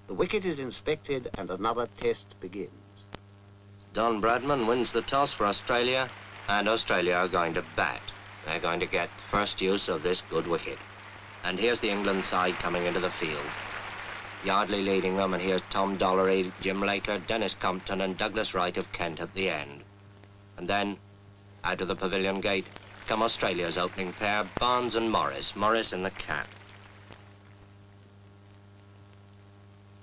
The wicket is inspected and another test begins. Don Bradman wins the toss for Australia, and Australia are going to bat. They're going to get first use of this good wicket. And here's the England side coming into the field. Yardley leading them, and here's Tom Dollery, Jim Laker, Dennis Compton and Douglas Wright of Kent at the end. And then, out of the pavilion gate, come Australia's opening pair, Barnes and Morris, Morris in the cap.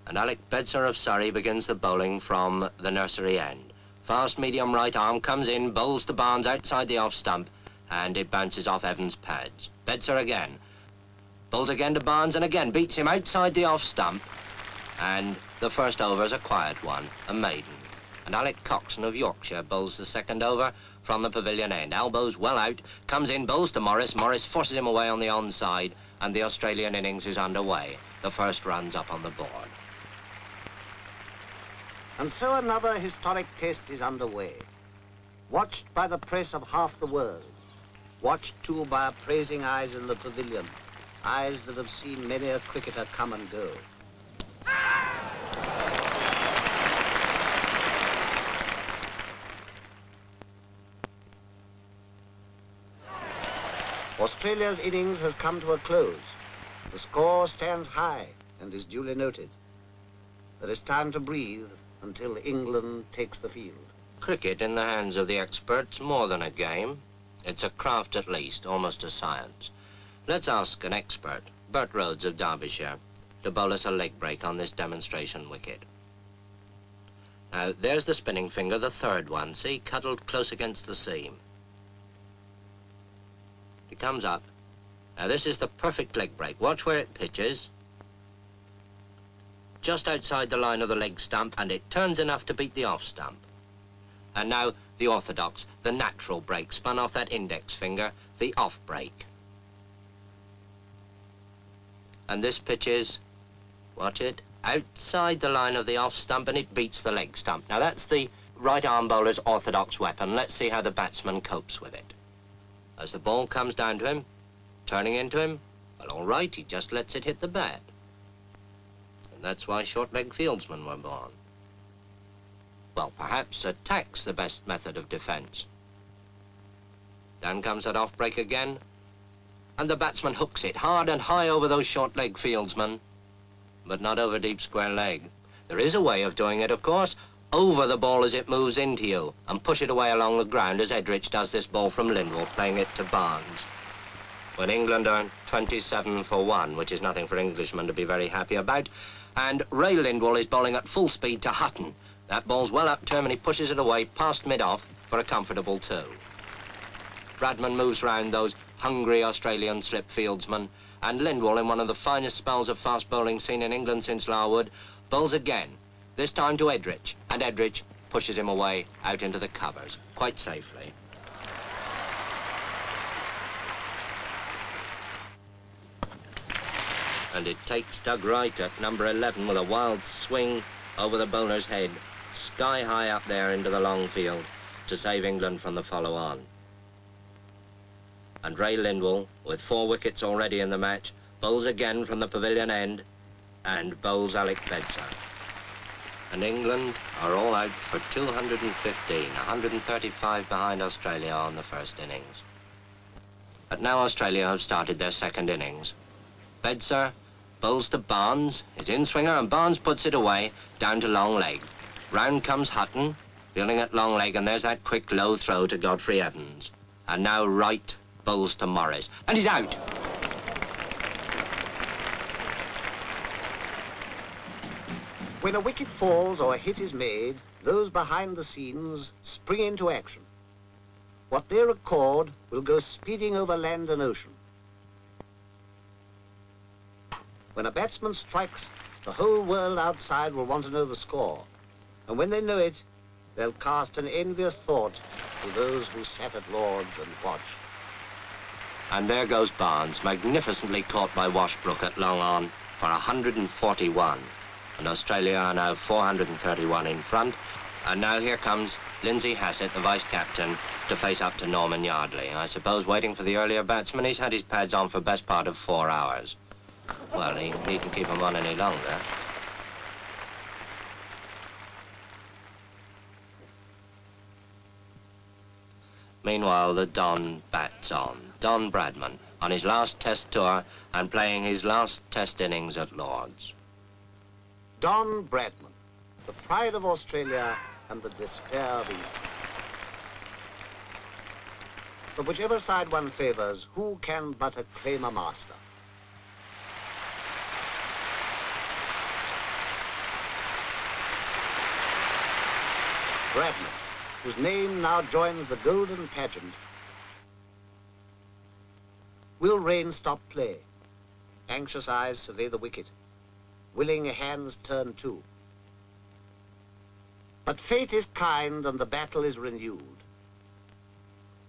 And Alec Bedser of Surrey begins the bowling from the nursery end. Fast medium right arm comes in, bowls to Barnes outside the off stump, and it bounces off Evans' pads. Bedser again. Bowls again to Barnes and again beats him outside the off stump. And the first over's a quiet one, a maiden. And Alec Coxon of Yorkshire bowls the second over from the pavilion end. Elbows well out, comes in, bowls to Morris. Morris forces him away on the onside, and the Australian innings is underway. The first run's up on the board. And so another historic test is underway. Watched by the press of half the world. Watched too by appraising eyes in the pavilion. Eyes that have seen many a cricketer come and go. Australia's innings has come to a close. The score stands high and is duly noted. There is time to breathe until England takes the field. Cricket in the hands of the experts, more than a game. It's a craft at least, almost a science. Let's ask an expert, Bert Rhodes of Derbyshire, to bowl us a leg break on this demonstration wicket. Now, there's the spinning finger, the third one, see, cuddled close against the seam. It comes up. Now, this is the perfect leg break. Watch where it pitches. Just outside the line of the leg stump, and it turns enough to beat the off stump. And now, the orthodox, the natural break, spun off that index finger, the off break. And this pitches, watch it, outside the line of the off stump, and it beats the leg stump. Now that's the right arm bowler's orthodox weapon. Let's see how the batsman copes with it. As the ball comes down to him, turning into him, well, all right, he just lets it hit the bat. And that's why short-leg fieldsmen were born. Well, perhaps attack's the best method of defense. Down comes that off break again, and the batsman hooks it hard and high over those short-leg fieldsmen, but not over deep square leg. There is a way of doing it, of course, over the ball as it moves into you, and push it away along the ground as Edrich does this ball from Lindwall, playing it to Barnes. When England are 27 for 1, which is nothing for Englishmen to be very happy about, and Ray Lindwall is bowling at full speed to Hutton. That ball's well up to him, and he pushes it away past mid-off for a comfortable 2. Bradman moves round those hungry Australian slip fieldsmen, and Lindwall, in one of the finest spells of fast bowling seen in England since Larwood, bowls again, this time to Edrich, and Edrich pushes him away out into the covers, quite safely. And it takes Doug Wright at number 11 with a wild swing over the bowler's head, sky high up there into the long field, to save England from the follow-on. And Ray Lindwall, with 4 wickets already in the match, bowls again from the pavilion end, and bowls Alec Bedser. And England are all out for 215, 135 behind Australia on the first innings. But now Australia have started their second innings. Bedser bowls to Barnes, his in-swinger, and Barnes puts it away, down to long leg. Round comes Hutton, fielding at long leg, and there's that quick low throw to Godfrey Evans. And now Wright bowls to Morris, and he's out. When a wicket falls or a hit is made, those behind the scenes spring into action. What they record will go speeding over land and ocean. When a batsman strikes, the whole world outside will want to know the score. And when they know it, they'll cast an envious thought to those who sat at Lord's and watched. And there goes Barnes, magnificently caught by Washbrook at long on for 141. And Australia are now 431 in front. And now here comes Lindsay Hassett, the vice-captain, to face up to Norman Yardley. I suppose waiting for the earlier batsman, he's had his pads on for best part of 4 hours. Well, he needn't keep them on any longer. Meanwhile, the Don bats on. Don Bradman, on his last Test tour and playing his last Test innings at Lord's. Don Bradman, the pride of Australia and the despair of England. But whichever side one favours, who can but acclaim a master? Bradman, whose name now joins the golden pageant. Will rain stop play? Anxious eyes survey the wicket. Willing hands turn too. But fate is kind and the battle is renewed.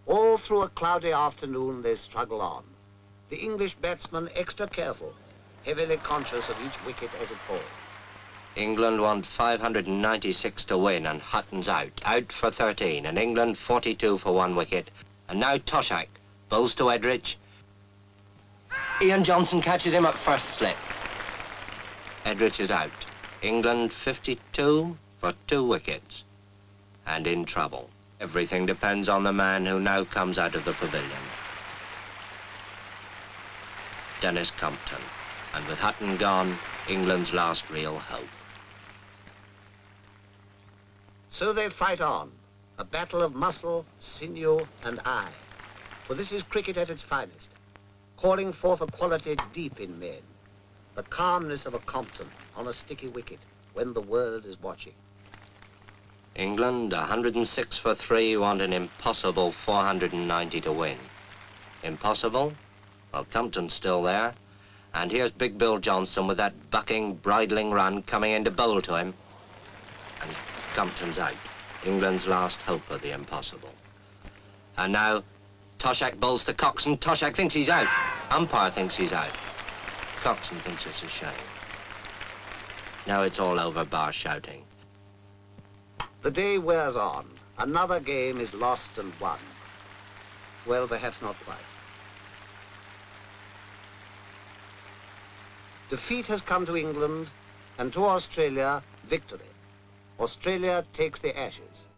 All through a cloudy afternoon they struggle on. The English batsman extra careful, heavily conscious of each wicket as it falls. England want 596 to win and Hutton's out for 13, and England 42 for 1 wicket. And now Toshak bowls to Edrich. Ian Johnson catches him at first slip. Edrich is out. England 52 for 2 wickets. And in trouble. Everything depends on the man who now comes out of the pavilion. Dennis Compton. And with Hutton gone, England's last real hope. So they fight on, a battle of muscle, sinew, and eye. For this is cricket at its finest, calling forth a quality deep in men, the calmness of a Compton on a sticky wicket when the world is watching. England, 106 for 3, want an impossible 490 to win. Impossible? Well, Compton's still there. And here's Big Bill Johnson with that bucking, bridling run coming in to bowl to him. And Compton's out. England's last hope of the impossible. And now, Toshak bowls to Coxon. Toshak thinks he's out. Umpire thinks he's out. Coxon thinks it's a shame. Now it's all over, bar shouting. The day wears on. Another game is lost and won. Well, perhaps not quite. Defeat has come to England, and to Australia, victory. Australia takes the Ashes.